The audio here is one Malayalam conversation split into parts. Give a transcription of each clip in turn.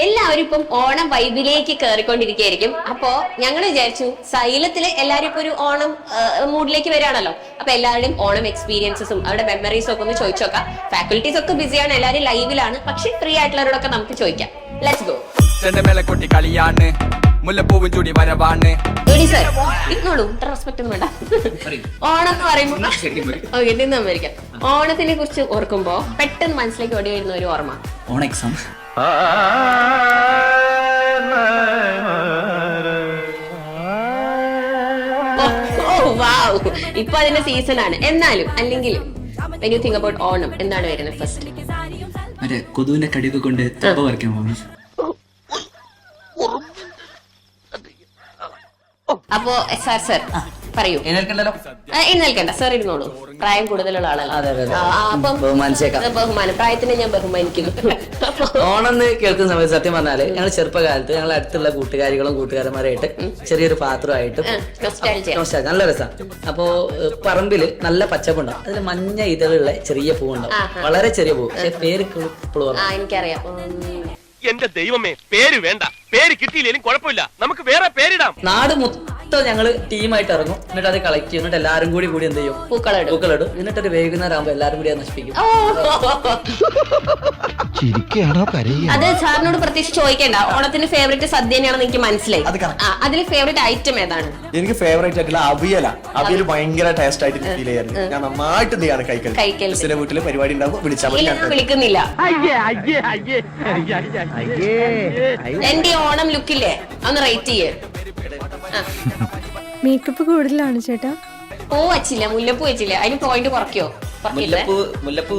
എല്ലാവരും ഇപ്പം ഓണം വൈബിലേക്ക് കയറിക്കൊണ്ടിരിക്കുകയായിരിക്കും. അപ്പോ ഞങ്ങൾ വിചാരിച്ചു സൈലത്തില് എല്ലാവരും ഇപ്പൊ ഒരു ഓണം മൂഡിലേക്ക് വരികയാണല്ലോ. അപ്പൊ എല്ലാവരുടെയും ഓണം എക്സ്പീരിയൻസസും അവരുടെ മെമ്മറീസും ഒക്കെ ഒന്ന് ചോദിച്ചു നോക്കാം. ഫാക്കൽറ്റീസ് ഒക്കെ ബിസിയാണ്, എല്ലാവരും ലൈവിലാണ്. പക്ഷെ ഫ്രീ ആയിട്ടുള്ളവരോടൊക്കെ നമുക്ക് ചോദിക്കാം. Let's go. മുല്ലപ്പൂവും ചൂടി വരവാണ്. സർ ഇന്നോളൂ, ഇത്ര റെസ്പെക്ട് ഒന്നും വേണ്ട. ഓണം എന്ന് പറയുമ്പോ ഓക്കെ നിന്നരിക്കാം. ഓണത്തിനെ കുറിച്ച് ഓർക്കുമ്പോ പെട്ടെന്ന് മനസ്സിലേക്ക് ഓടി വരുന്ന ഒരു ഓർമ്മ ഓൺ എക്സാം. ഇപ്പൊ അതിന്റെ സീസൺ ആണ്. എന്നാലും അല്ലെങ്കിൽ when you think about Onam എന്താണ് വരുന്നത് ഫസ്റ്റ്? മറ്റേ കൊതുവിന്റെ കടിയൊക്കെ കൊണ്ട് തപ്പ വരയ്ക്കാൻ പോകുന്നു. അപ്പോ സർ പറയൂ. എഴുന്നേൽക്കണ്ട സർ, ഇരുന്നോളൂ. പ്രായം കൂടുതലുള്ള ആളല്ല. അപ്പം ബഹുമാനം, പ്രായത്തിനെ ഞാൻ ബഹുമാനിക്കുന്നു. ഓണം എന്ന് കേൾക്കുന്ന സമയത്ത് സത്യം പറഞ്ഞാല് ഞങ്ങൾ ചെറുപ്പകാലത്ത് ഞങ്ങൾ അടുത്തുള്ള കൂട്ടുകാരികളും കൂട്ടുകാരന്മാരായിട്ട് ചെറിയൊരു പാത്രമായിട്ട് നല്ല രസമാണ്. അപ്പോ പറമ്പില് നല്ല പച്ചപ്പുണ്ടാവും, അതിൽ മഞ്ഞ ഇതളുള്ള ചെറിയ പൂവുണ്ടാവും, വളരെ ചെറിയ പൂവ്. പക്ഷെ പേര് എനിക്കറിയാം. എന്റെ ദൈവമേ, പേര് വേണ്ട. പേര് കിട്ടിയില്ലേലും കുഴപ്പമില്ല, നമുക്ക് വേറെ പേരിടാം. നാട് മൊത്തം ഞങ്ങള് ടീമായിട്ട് ഇറങ്ങും, എന്നിട്ട് അത് കളക്ട് ചെയ്യും, എന്നിട്ട് എല്ലാരും കൂടി എന്ത് ചെയ്യും, പൂക്കളിടും. എന്നിട്ട് ഒരു വൈകുന്നേരം ആകുമ്പോ എല്ലാരും കൂടി അത് നശിപ്പിക്കും. അത് സാറിനോട് പ്രത്യേകിച്ച് ചോദിക്കേണ്ട. ഓണത്തിന് ഫേവറേറ്റ് സദ്യ തന്നെയാണെന്ന് എനിക്ക് മനസ്സിലായി. അതിൽ ഫേവറേറ്റ് ഐറ്റം ഏതാണ്? എനിക്ക് ഫേവറേറ്റ് ആയിട്ടുള്ള അവിയല. അവിയൽ ഭയങ്കര ടേസ്റ്റ് ആയിട്ട് ഫീൽ ചെയ്യാറുണ്ട്. ഞാൻ നന്നായിട്ട് എന്ത് ചെയ്യാണ് കഴിക്കൽ. വീട്ടില് പരിപാടി ഉണ്ടാകുമ്പോൾ വിളിക്കുന്നില്ല. എന്റെ ഓണം ലുക്കില്ലേ ഒന്ന് റേറ്റ് ചെയ്യേ. മേക്കപ്പ് കൂടുതലാണ് ചേട്ടാ. പൂ വച്ചില്ല, മുല്ലപ്പൂ വെച്ചില്ല, അതിന് പോയിന്റ് കുറയ്ക്കോ? മുല്ലപ്പൂ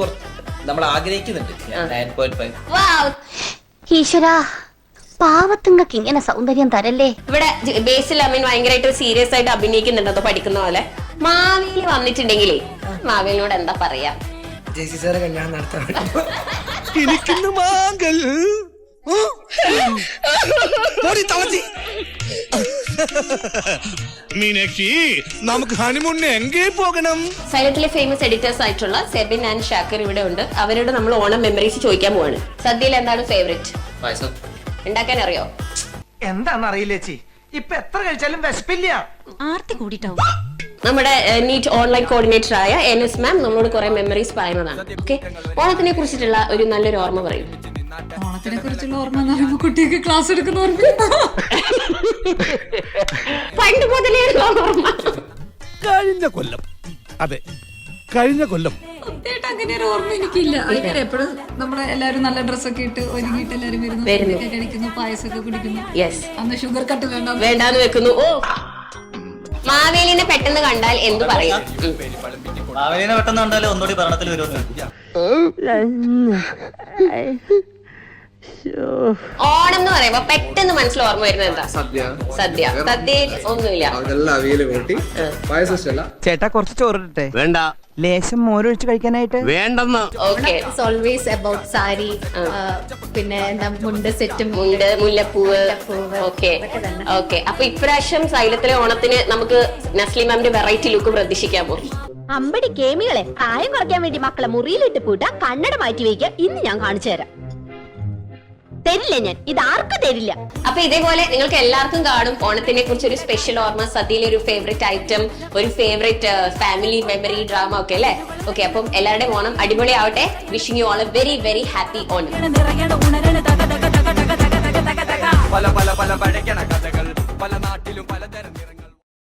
നമ്മൾ ആഗ്രഹിക്കുന്നുണ്ട്. ഈശ്വരാ, പാവത്തുങ്ങൾക്ക് ഇങ്ങനെ സൗന്ദര്യം തരല്ലേ. ഇവിടെ ബേസിൽ അമ്മീൻ ഭയങ്കരമായിട്ട് സീരിയസ് ആയിട്ട് അഭിനയിക്കുന്നുണ്ടോ പഠിക്കുന്ന പോലെ. മാവേലി വന്നിട്ടുണ്ടെങ്കിലേ മാവേലിനോട് എന്താ പറയാ? ജെസി സാറെ കല്യാണം നടത്താൻ മീനാക്ഷി, നമുക്ക് ഹണിമൂണിന് എங்கே പോകണം? സൈലന്റിലെ ഫേമസ് എഡിറ്റേഴ്സ് ആയിട്ടുള്ള സെബിൻ ആൻഡ് ഷാക്കർ ഇവിടെ ഉണ്ട്. അവരോട് നമ്മൾ ഓണം മെമ്മറീസ് ചോദിക്കാൻ പോവാണ്. സദ്യയിൽ എന്താണ് ഫേവറേറ്റ്? ഉണ്ടാക്കാൻ അറിയോ? എന്താണെന്ന് അറിയില്ല ചേച്ചി, ഇപ്പൊ എത്ര കഴിച്ചാലും വിശപ്പില്ല. ആർത്തി കൂടിട്ടാവും. നമ്മുടെ നീറ്റ് ഓൺലൈൻ കോർഡിനേറ്റർ ആയ NS മാം നമ്മളോട് കുറെ മെമ്മറീസ് പറയുന്നതാണ്. ഓക്കെ, ഓണത്തിനെ കുറിച്ചിട്ടുള്ള ഒരു നല്ലൊരു ഓർമ്മ പറയും. ഓണത്തിനെ കുറിച്ചുള്ള ഓർമ്മ എന്ന് പറയുമ്പോ കുട്ടിയൊക്കെ ക്ലാസ് എടുക്കുന്ന ഓർമ്മ. പണ്ട് മുതലേ ഓർമ്മ. കഴിഞ്ഞ കൊല്ലം അങ്ങനെ ഒരു ഓർമ്മ എനിക്കില്ല. എപ്പോഴും നമ്മുടെ എല്ലാരും നല്ല ഡ്രസ്സൊക്കെ ഇട്ട് ഒരുങ്ങിയിട്ട് എല്ലാരും വരുന്നു, കഴിക്കുന്നു, പായസമൊക്കെ കുടിക്കുന്നു. അന്ന് ഷുഗർ കട്ട് വേണ്ടാന്ന് വെക്കുന്നു. ഓ, മാവേലിനെ പെട്ടെന്ന് കണ്ടാൽ എന്തു പറയും? മാവേലിനെ പെട്ടെന്ന് കണ്ടാൽ ഒന്നുകൂടി ഭരണത്തിൽ വരുമോ? ഓണം എന്ന് പറയുമ്പോ പെട്ടെന്ന് മനസ്സിൽ ഓർമ്മ വരുന്നത് എന്താ? സദ്യ. സദ്യയിൽ ഒന്നുമില്ല. ചേട്ടാ കുറച്ച് ചോറിട്ടെ. വേണ്ട. ലേശം മോരൊഴിച്ച് കഴിക്കാനായിട്ട് വേണ്ടെന്ന്. ഓക്കെ, ഓൾവേസ് അബൌട്ട് സാരി, പിന്നെ മുണ്ട് സെറ്റ്, മുണ്ട്, മുല്ലപ്പൂവ്. Okay okay. അപ്പൊ ഇപ്രാവശ്യം സൈലത്തിലെ ഓണത്തിന് നമുക്ക് നസ്ലി മാമിന്റെ വെറൈറ്റി ലുക്ക് പ്രതീക്ഷിക്കാമോ? അമ്പടി കേമികളെ പ്രായം കുറയ്ക്കാൻ വേണ്ടി മക്കളെ മുറിയിലിട്ട് പൂട്ട, കണ്ണട മാറ്റി വയ്ക്കുക. ഇന്ന് ഞാൻ കാണിച്ചു തരാം. തരില്ല ഞാൻ, ഇത് ആർക്കും തരില്ല. അപ്പൊ ഇതേപോലെ നിങ്ങൾക്ക് എല്ലാവർക്കും കാണും ഓണത്തിനെ കുറിച്ച് ഒരു സ്പെഷ്യൽ ഓർമ്മ, സദ്യയിലെ ഒരു ഫേവറേറ്റ് ഐറ്റം, ഒരു ഫേവറേറ്റ് ഫാമിലി മെമ്മറി, ഡ്രാമ ഒക്കെ അല്ലേ? ഓക്കെ, അപ്പം എല്ലാവരുടെയും ഓണം അടിപൊളി ആവട്ടെ. Wishing you all A very very happy Onam. പല പല പല പഠിക്കണ കഥകൾ പല നാട്ടിലും പലതരം